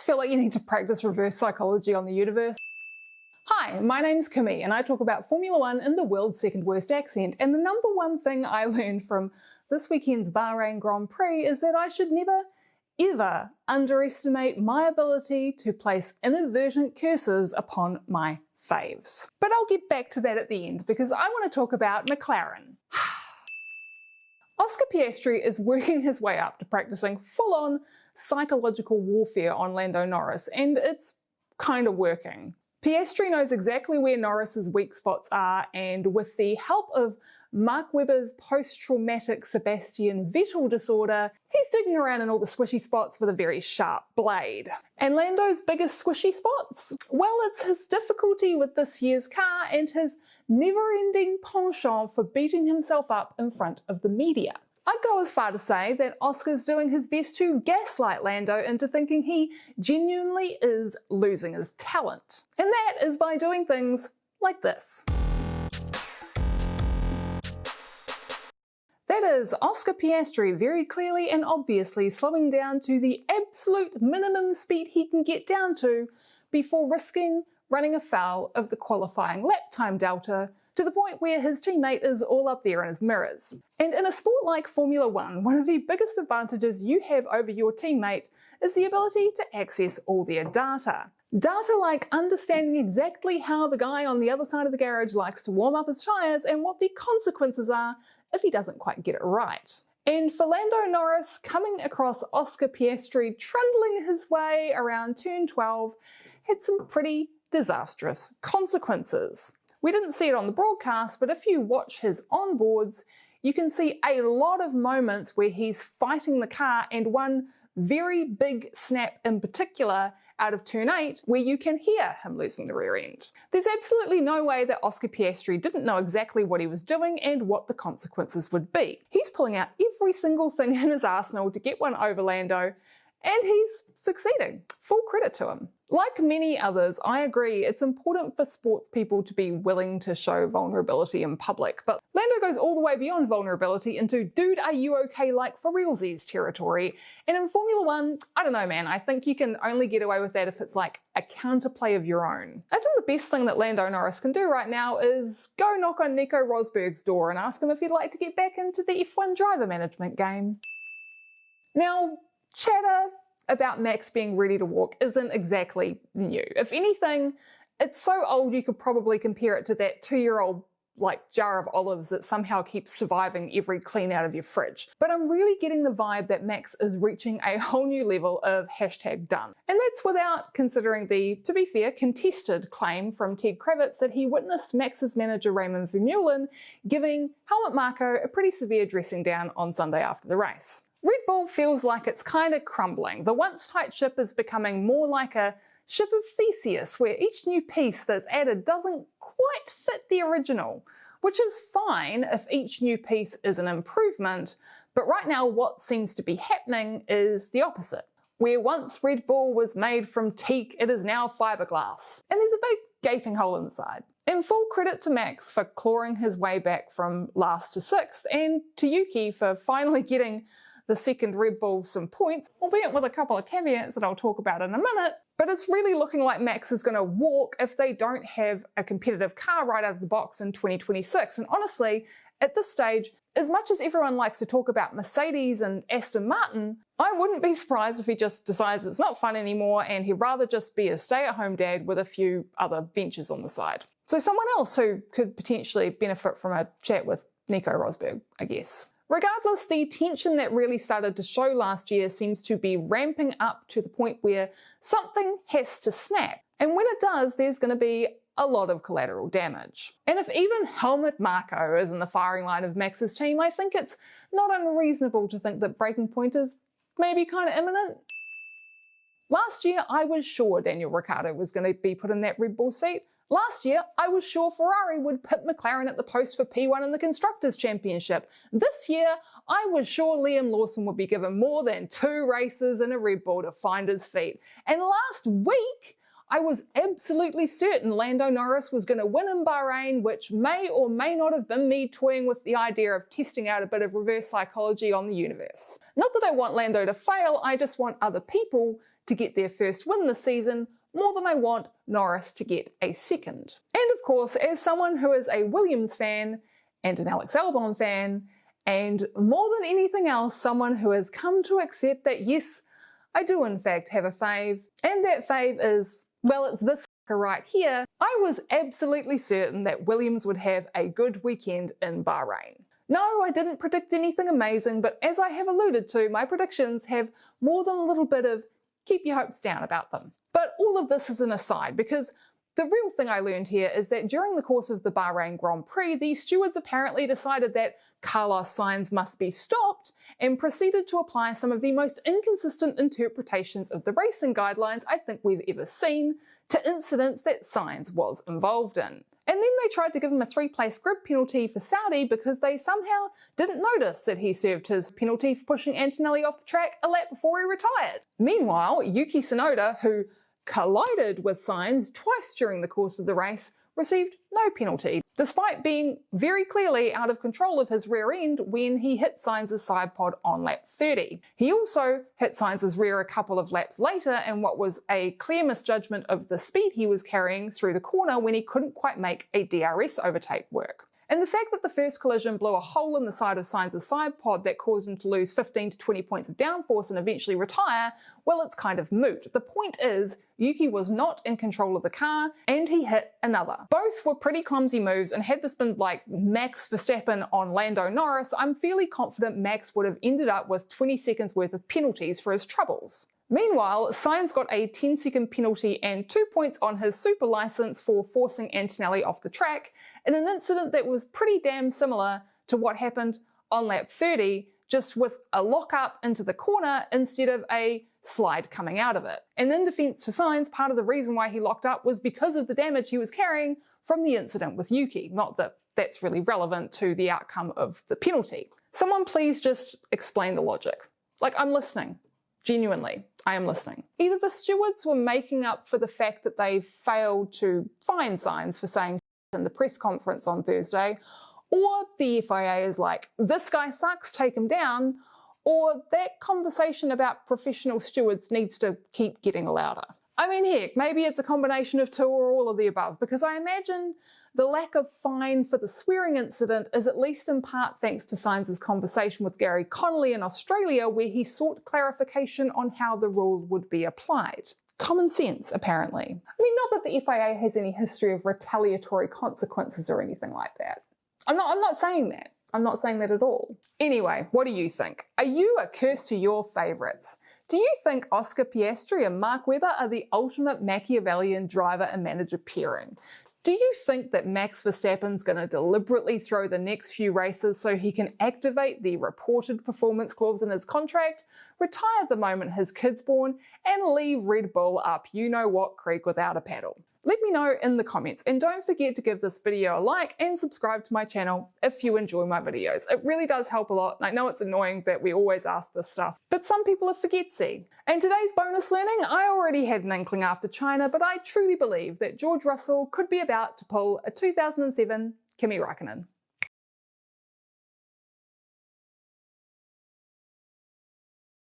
just feel like you need to practice reverse psychology on the universe? Hi, my name's Kimmy and I talk about Formula One in the world's second worst accent, and the number one thing I learned from this weekend's Bahrain Grand Prix is that I should never, ever underestimate my ability to place inadvertent curses upon my faves. But I'll get back to that at the end because I want to talk about McLaren. Oscar Piastri is working his way up to practicing full-on psychological warfare on Lando Norris, and it's kind of working. Piastri knows exactly where Norris's weak spots are, and with the help of Mark Webber's post-traumatic Sebastian Vettel disorder, he's digging around in all the squishy spots with a very sharp blade. And Lando's biggest squishy spots? Well, it's his difficulty with this year's car and his never-ending penchant for beating himself up in front of the media. I'd go as far to say that Oscar's doing his best to gaslight Lando into thinking he genuinely is losing his talent. And that is by doing things like this. That is Oscar Piastri very clearly and obviously slowing down to the absolute minimum speed he can get down to before risking running afoul of the qualifying lap time delta, to the point where his teammate is all up there in his mirrors. And in a sport like Formula One, one of the biggest advantages you have over your teammate is the ability to access all their data. Data like understanding exactly how the guy on the other side of the garage likes to warm up his tyres and what the consequences are if he doesn't quite get it right. And for Lando Norris, coming across Oscar Piastri trundling his way around turn 12 had some pretty disastrous consequences. We didn't see it on the broadcast, but if you watch his onboards, you can see a lot of moments where he's fighting the car, and one very big snap in particular out of turn 8 where you can hear him losing the rear end. There's absolutely no way that Oscar Piastri didn't know exactly what he was doing and what the consequences would be. He's pulling out every single thing in his arsenal to get one over Lando, and he's succeeding. Full credit to him. Like many others, I agree it's important for sports people to be willing to show vulnerability in public, but Lando goes all the way beyond vulnerability into dude are you okay like for realsies territory. And in Formula One, I don't know man, I think you can only get away with that if it's like a counterplay of your own. I think the best thing that Lando Norris can do right now is go knock on Nico Rosberg's door and ask him if he'd like to get back into the F1 driver management game. Now, chatter about Max being ready to walk isn't exactly new. If anything, it's so old you could probably compare it to that 2-year-old jar of olives that somehow keeps surviving every clean out of your fridge. But I'm really getting the vibe that Max is reaching a whole new level of #done. And that's without considering the, to be fair, contested claim from Ted Kravitz that he witnessed Max's manager Raymond Vermeulen giving Helmut Marko a pretty severe dressing down on Sunday after the race. Red Bull feels like it's kind of crumbling. The once tight ship is becoming more like a ship of Theseus, where each new piece that's added doesn't quite fit the original, which is fine if each new piece is an improvement, but right now what seems to be happening is the opposite. Where once Red Bull was made from teak, it is now fiberglass, and there's a big gaping hole inside. And full credit to Max for clawing his way back from last to 6th, and to Yuki for finally getting the second Red Bull some points, albeit with a couple of caveats that I'll talk about in a minute. But it's really looking like Max is going to walk if they don't have a competitive car right out of the box in 2026. And honestly, at this stage, as much as everyone likes to talk about Mercedes and Aston Martin, I wouldn't be surprised if he just decides it's not fun anymore and he'd rather just be a stay-at-home dad with a few other ventures on the side. So someone else who could potentially benefit from a chat with Nico Rosberg, I guess. Regardless, the tension that really started to show last year seems to be ramping up to the point where something has to snap. And when it does, there's going to be a lot of collateral damage. And if even Helmut Marko is in the firing line of Max's team, I think it's not unreasonable to think that breaking point is maybe kind of imminent. Last year, I was sure Daniel Ricciardo was going to be put in that Red Bull seat. Last year, I was sure Ferrari would put McLaren at the post for P1 in the Constructors' Championship. This year, I was sure Liam Lawson would be given more than 2 races in a Red Bull to find his feet. And last week, I was absolutely certain Lando Norris was going to win in Bahrain, which may or may not have been me toying with the idea of testing out a bit of reverse psychology on the universe. Not that I want Lando to fail, I just want other people to get their first win this season more than I want Norris to get a second. And of course, as someone who is a Williams fan and an Alex Albon fan, and more than anything else, someone who has come to accept that yes, I do in fact have a fave, and that fave is, well, it's this right here. I was absolutely certain that Williams would have a good weekend in Bahrain. No, I didn't predict anything amazing, but as I have alluded to, my predictions have more than a little bit of keep your hopes down about them. But all of this is an aside, because the real thing I learned here is that during the course of the Bahrain Grand Prix, the stewards apparently decided that Carlos Sainz must be stopped and proceeded to apply some of the most inconsistent interpretations of the racing guidelines I think we've ever seen to incidents that Sainz was involved in. And then they tried to give him a 3-place grid penalty for Saudi because they somehow didn't notice that he served his penalty for pushing Antonelli off the track a lap before he retired. Meanwhile, Yuki Tsunoda, who collided with Sainz twice during the course of the race, received no penalty, despite being very clearly out of control of his rear end when he hit Sainz's side pod on lap 30. He also hit Sainz's rear a couple of laps later in what was a clear misjudgment of the speed he was carrying through the corner when he couldn't quite make a DRS overtake work. And the fact that the first collision blew a hole in the side of Sainz's side pod that caused him to lose 15 to 20 points of downforce and eventually retire, well, it's kind of moot. The point is, Yuki was not in control of the car and he hit another. Both were pretty clumsy moves, and had this been like Max Verstappen on Lando Norris, I'm fairly confident Max would have ended up with 20 seconds worth of penalties for his troubles. Meanwhile, Sainz got a 10-second penalty and 2 points on his super license for forcing Antonelli off the track in an incident that was pretty damn similar to what happened on lap 30, just with a lock-up into the corner instead of a slide coming out of it. And in defense to Sainz, part of the reason why he locked up was because of the damage he was carrying from the incident with Yuki. Not that that's really relevant to the outcome of the penalty. Someone please just explain the logic. Like, I'm listening. Genuinely, I am listening. Either the stewards were making up for the fact that they failed to fine Sainz for saying in the press conference on Thursday, or the FIA is like, this guy sucks, take him down, or that conversation about professional stewards needs to keep getting louder. I mean, heck, maybe it's a combination of two or all of the above, because I imagine the lack of fine for the swearing incident is at least in part thanks to Sainz's conversation with Gary Connolly in Australia, where he sought clarification on how the rule would be applied. Common sense, apparently. I mean, not that the FIA has any history of retaliatory consequences or anything like that. I'm not saying that. I'm not saying that at all. Anyway, what do you think? Are you a curse to your favourites? Do you think Oscar Piastri and Mark Webber are the ultimate Machiavellian driver and manager pairing? Do you think that Max Verstappen's going to deliberately throw the next few races so he can activate the reported performance clause in his contract, retire the moment his kid's born, and leave Red Bull up you-know-what creek without a paddle? Let me know in the comments, and don't forget to give this video a like and subscribe to my channel if you enjoy my videos. It really does help a lot. I know it's annoying that we always ask this stuff, but some people are forgetsy. And today's bonus learning, I already had an inkling after China, but I truly believe that George Russell could be about to pull a 2007 Kimi Räikkönen.